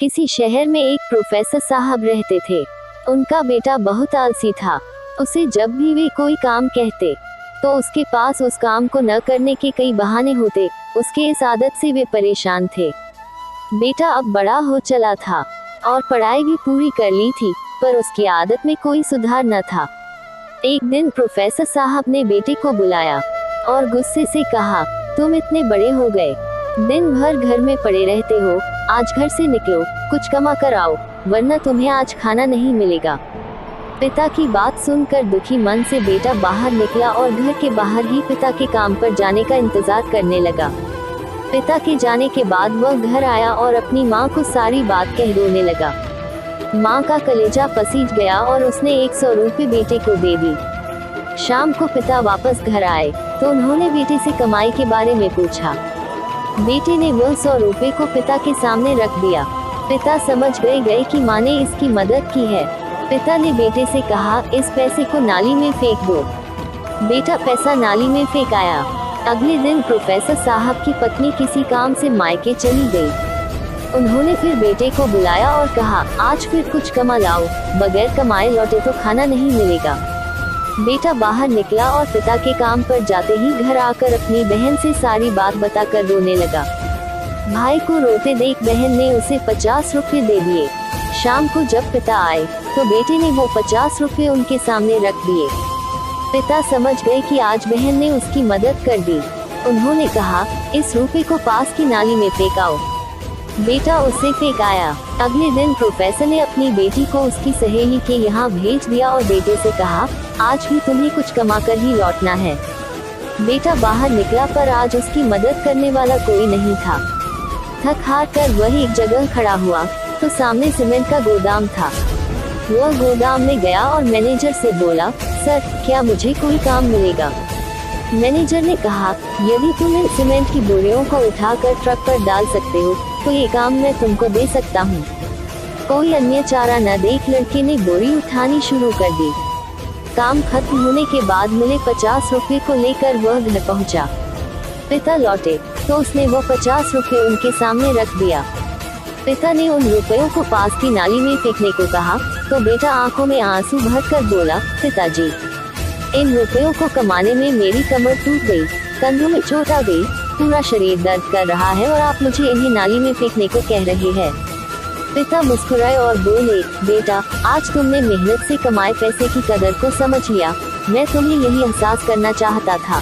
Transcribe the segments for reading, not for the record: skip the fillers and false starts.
किसी शहर में एक प्रोफेसर साहब रहते थे। उनका बेटा बहुत आलसी था। उसे जब भी वे कोई काम कहते तो उसके पास उस काम को न करने के कई बहाने होते। उसके इस आदत से वे परेशान थे। बेटा अब बड़ा हो चला था और पढ़ाई भी पूरी कर ली थी, पर उसकी आदत में कोई सुधार न था। एक दिन प्रोफेसर साहब ने बेटे को बुलाया और गुस्से से कहा, तुम इतने बड़े हो गए, दिन भर घर में पड़े रहते हो, आज घर से निकलो, कुछ कमा कर आओ, वरना तुम्हें आज खाना नहीं मिलेगा। पिता की बात सुनकर दुखी मन से बेटा बाहर निकला और घर के बाहर ही पिता के काम पर जाने का इंतजार करने लगा। पिता के जाने के बाद वह घर आया और अपनी माँ को सारी बात कह रोने लगा। माँ का कलेजा पसीज गया और उसने 100 रुपये बेटे को दे दी। शाम को पिता वापस घर आए तो उन्होंने बेटे से कमाई के बारे में पूछा। बेटे ने वह 100 रुपये को पिता के सामने रख दिया। पिता समझ गए कि माँ ने इसकी मदद की है। पिता ने बेटे से कहा, इस पैसे को नाली में फेंक दो। बेटा पैसा नाली में फेंक आया। अगले दिन प्रोफेसर साहब की पत्नी किसी काम से मायके चली गई। उन्होंने फिर बेटे को बुलाया और कहा, आज फिर कुछ कमा लाओ, बगैर कमाए लौटे तो खाना नहीं मिलेगा। बेटा बाहर निकला और पिता के काम पर जाते ही घर आकर अपनी बहन से सारी बात बताकर रोने लगा। भाई को रोते देख बहन ने उसे 50 रुपये दे दिए। शाम को जब पिता आए तो बेटे ने वो 50 रुपये उनके सामने रख दिए। पिता समझ गए कि आज बहन ने उसकी मदद कर दी। उन्होंने कहा, इस रुपये को पास की नाली में फेंकाओ। बेटा उसे फेंक आया। अगले दिन प्रोफेसर ने अपनी बेटी को उसकी सहेली के यहाँ भेज दिया और बेटे से कहा, आज भी तुम्हें कुछ कमा कर ही लौटना है। बेटा बाहर निकला पर आज उसकी मदद करने वाला कोई नहीं था। थक हार कर वह एक जगह खड़ा हुआ तो सामने सीमेंट का गोदाम था। वह गोदाम में गया और मैनेजर से बोला, सर क्या मुझे कोई काम मिलेगा? मैनेजर ने कहा, यदि तुम इन सीमेंट की बोरियों को उठाकर ट्रक पर डाल सकते हो तो ये काम मैं तुमको दे सकता हूँ। कोई अन्य चारा न देख लड़के ने बोरी उठानी शुरू कर दी। काम खत्म होने के बाद मिले 50 रुपये को लेकर वह घर पहुँचा। पिता लौटे तो उसने वो 50 रुपये उनके सामने रख दिया। पिता ने उन रुपयों को पास की नाली में फेंकने को कहा तो बेटा आंखों में आंसू भरकर बोला, पिताजी इन रुपयों को कमाने में मेरी कमर टूट गई, कंधों में चोट आ गई, पूरा शरीर दर्द कर रहा है और आप मुझे इन्हें नाली में फेंकने को कह रहे हैं। पिता मुस्कुराए और बोले, बेटा आज तुमने मेहनत से कमाए पैसे की कदर को समझ लिया, मैं तुम्हें यही एहसास करना चाहता था।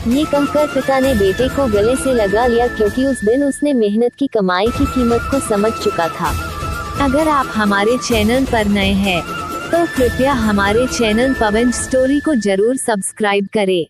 ये कहकर पिता ने बेटे को गले से लगा लिया, क्योंकि उस दिन उसने मेहनत की कमाई की कीमत को समझ चुका था। अगर आप हमारे चैनल पर नए हैं तो कृपया हमारे चैनल पवन स्टोरी को जरूर सब्सक्राइब करें।